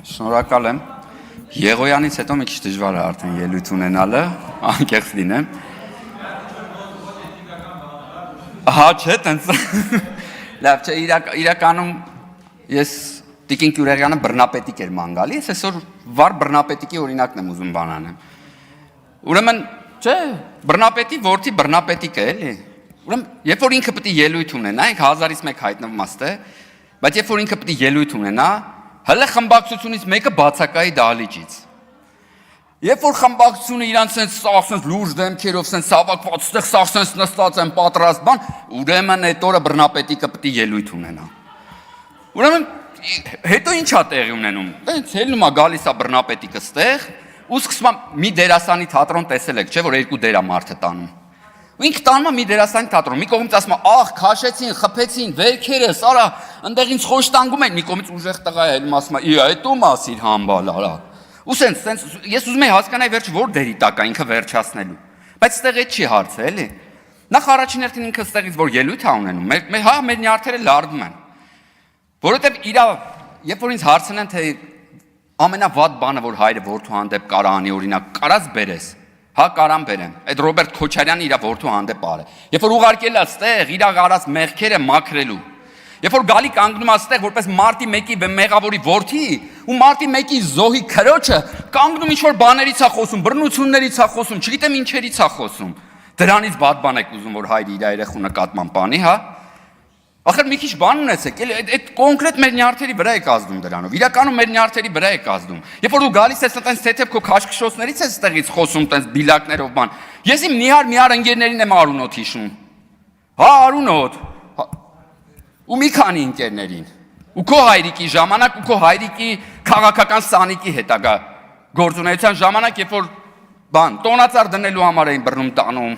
Շնորհակալ եմ։ Եղոյանից հետո մի քիչ դժվար է արդեն ելույթ ունենալը, անկեղծ լինեմ։ Հա, չէ, տենց։ Լավ, չէ, իրականում ես Տիկին Կյուրեղյանը բռնապետիկ էր ման գալիս, այսօր վառ բռնապետիկի օրինակն եմ ուզում բան անեմ։ Ուրեմն, չէ, բռնապետի որդի բռնապետիկ է, էլի։ Ուրեմն, երբ որ ինքը պետք է ելույթ ունենա, ինքը 1000-ից մեկ հայտնվմաստ է, բայց երբ որ ինքը պետք է ելույթ ունենա, հələ խմբակցությունից մեկը բացակայի դահլիճից։ Երբ որ խմբակցությունը իրանց սենց լուրջ դեմքերով սենց հավաքված, ստեղ սաղ սենց նստած են պատրաստ բան, ուրեմն այդ օրը բռնապետիկը պետք է ելույթ ունենա։ Ուրեմն հետո ինչ է տեղի ունենում։ Տենց ելնում է գալիս է բռնապետիկը ստեղ, ու սկսում է մի դերասանի թատրոն տեսել եք, չէ՞ որ երկու դեր է մարդը տանում։ Ու ինքը տանում է մի դերասանի թատրոն, մի կողմից ասում է, ախ, քաշեցին, խփեցին, վերքերս, արա, ընդեղ ինձ խոշտանգում են, մի կողմից ուժեղ տղա է, ելում ասում է, այդ ու մասիր համբալ, արա։ Ու սենց ես ուզում եմ հասկանալ վերջ որ դերի տակ է ինքը վերջացնելու։ Բայց ստեղ այդ չի հարցը, էլի։ Նախ առաջին հերթին ինքը ստեղից որ ելույթ է ունենում, մեր նյարդերը լարդում են։ Որովհետև երբ որ ինձ հարցնեն թե ամենավատ բանը որ հայրը որդու հանդեպ կարա անի, օրինակ, կարած բերես, հա կարան բերեմ։ Այդ Ռոբերտ Քոչարյանը իր որդու հանդեպ արէ։ Երբ որ ուղարկել է ստեղ իր արած մեղքերը մաքրելու։ Երբ որ գալի կանգնում է ստեղ որպես մարտի 1-ի մեղավորի որդի, ու մարտի 1-ի զոհի քրոջը կանգնում ինչ-որ բաներից է խոսում, բռնություններից է խոսում, չգիտեմ ինչերից է խոսում։ Դրանից բադ բան եք ուզում որ հայրը իր երեխու նկատմամբ բանի, հա։ Ախր մի քիչ բան ունեցեք, էլի այդ կոնկրետ մեր նյարդերի վրա եք ազդում դրանով։ Իրականում մեր նյարդերի վրա եք ազդում։ Երբ որ դու գալիս ես այդպես թեթև քո քաշքշոցներից ես ստեղից խոսում, այդպես բիլակներով բան։ Ես իմ նիհար ընկերներին եմ Արունոտ հիշում։ Հա, Արունոտ։ Ու մի քանի ընկերներին։ Ու քո հայրիկի ժամանակ ու քո հայրիկի քաղաքական սանիկի հետագա գործունեության ժամանակ, երբ որ բան տոնածառ դնելու համար էին բռնում տանում,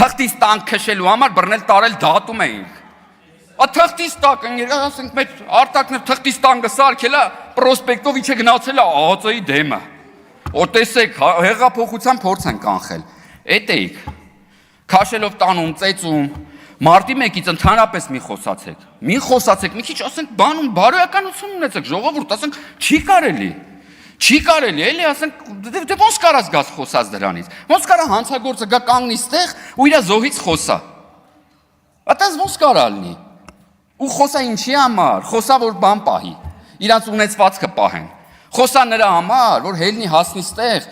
թղթից տանկ քշելու համար բռնել տարել դատում էին։ Թղթից տակ, ասենք մեր արտակն թղթից տանկը սարքել է, պրոսպեկտով իջե գնացել է ԱԱԾ-ի դեմը։ Որ տեսեք, հեղափոխության փորձ են կանխել։ Էդ էիք։ Քաշելով տանում, ծեծում, մարտի 1-ից ընդհանրապես մի խոսացեք, մի քիչ ասենք բանում բարոյականություն ունեցեք, ժողովուրդ, ասենք չի կարելի, էլի, ասենք դե ոնց կարաս գաս խոսած դրանից։ Ոնց կարա հանցագործը գա կանգնի ստեղ ու իր զոհից խոսա։ Այդպես ոնց կարա լինի։ Ու խոսա ինչի համար, խոսա որ բան պահի, իրանց ունեցվածքը պահեն, խոսա նրա համար, որ հելնի հասնի ստեղ,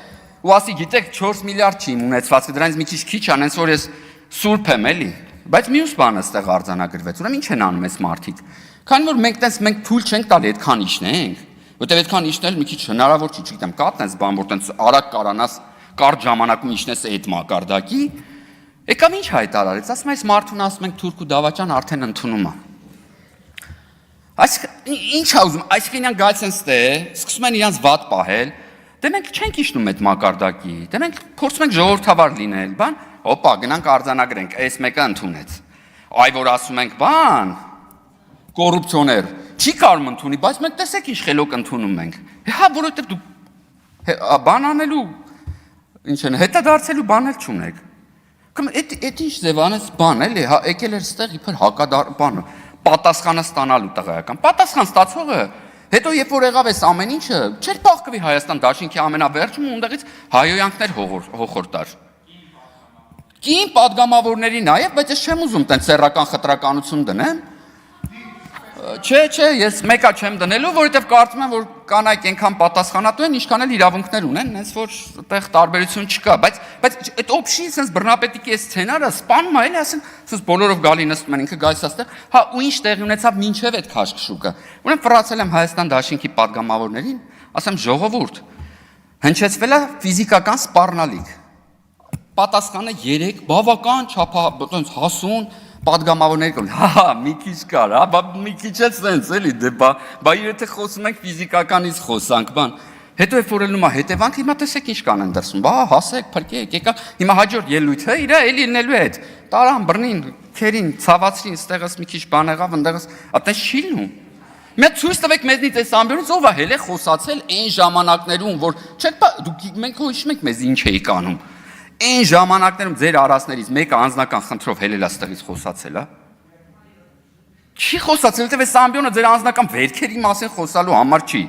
ու ասի գիտեք 4 միլիարդ չի իմ ունեցվածքը, դրանից մի քիչ անենց որ ես սուրբ եմ էլի, բայց մյուս բանը ստեղ արձանագրվեց, ուրեմն ինչ են անում այս մարդիկ, քանի որ մենք թույլ չենք տալի այդքան իջնենք, որտեղ այդքան իջնել մի քիչ հնարավոր չի, չգիտեմ, կատնես բան, որ տենց արագ կարանաս կարճ ժամանակում իջնես այդ մակարդակի, եկավ ինչ հայտարարեց, ասում այս մարդուն ասում ենք թուրք ու դավաճան արդեն ընդունում է։ Ինչ է ուզում, այսինքն իրանք գալիս են ստեղ, սկսում են իրանց վատ պահել, դե մենք չենք իջնում այդ մակարդակի, դե մենք փորձում ենք ժողովրդավար լինել, բան, հոպա, գնանք արձանագրենք, այս մեկը ընդունեց։ Այ որ ասում ենք, բան, կոռուպցիոներ, չի կարում ընդունի, բայց մենք տեսեք ինչ խելոք ընդունում ենք։ Հա, որովհետև դու բան անելու, ինչ են, հետադարձելու բան էլ չունեք։ Այդ ինչ ձևանեց բան, էլի, հա, եկել էր ստեղ իբր հակադար բանը պատասխանը ստանալու տղայական։ Պատասխան ստացողը, հետո երբ որ եղավ այս ամեն ինչը, չէր փախկվի Հայաստան Դաշինքի ամենավերջում ու ունդեղից հայոյանքներ հոխորտար։ Կին падգամավորների նաև, բայց ես չեմ ուզում տենց սեռական խտրականություն դնեմ։ Չէ, ես մեկա չեմ դնելու, որովհետև կարծում եմ, որ կանայք այնքան պատասխանատու են, ինչքան էլ իրավունքներ ունեն, հենց որ այդտեղ տարբերություն չկա, բայց այդ օբշի sense բռնապետիկի սցենարը սպանում է, էլի ասեն, sense բոլորով գալի նստում են, ինքը գալիս է այստեղ, հա ու ինչ տեղի ունեցավ մինչև այդ քաշքշուկը։ Ուրեմն ֆրացել եմ Հայաստան Դաշինքի падգամավորներին, ասեմ ժողովուրդ, հնչեցվել է ֆիզիկական սպառնալիք։ Պատասխանը 3 բավական չափ հասուն падգամավորների կողմից, հա, մի քիչ կար, հա, մի քիչ է սենց էլի, դե բա եթե խոսում ենք ֆիզիկականից խոսանք, բան, հետո երբ որ ելնում է հետևանք, հիմա տեսեք ինչ կանեն դրսում, բա հասեք, փրկեք, եկա, հիմա հաջորդ ելույթը իր էլի լինելու է այդ, տարան, բռնին, քերին, ցավացրին, ստեղս մի քիչ բան եղավ, ընդեղս, այդպես չի լինում։ Մենք ցույց տվեք մեզնից այս ամբյոնից ով է հել է խոսացել այն ժամանակներում, որ չեք, դուք մենք հիշում եք մեզ ինչ էիք անում։ Այն ժամանակներում ձեր արասներից մեկը անձնական խնդրով հելել է ստեղից խոսացել, հա։ Չի խոսացել, որտեղ այս ամբիոնը ձեր անձնական վերքերի մասին խոսալու համար չի։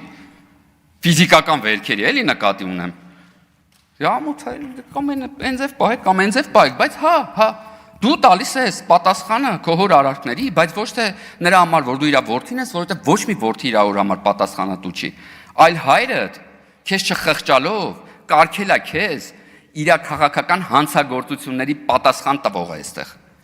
ֆիզիկական վերքերի էլի նկատի ունեմ։ Ամոթ կամ այնձև պահեք, կամ այնձև պահեք, բայց հա, դու տալիս ես պատասխանը քո հոր արարքների, բայց ոչ թե նրա համար, որ դու իր որդին ես, որովհետև ոչ մի որդի իր հոր համար պատասխանատու չի, այլ հայրդ քեզ չխղճալով կարգելա քեզ իր քաղաքական հանցագործությունների պատասխան տվող է այստեղ։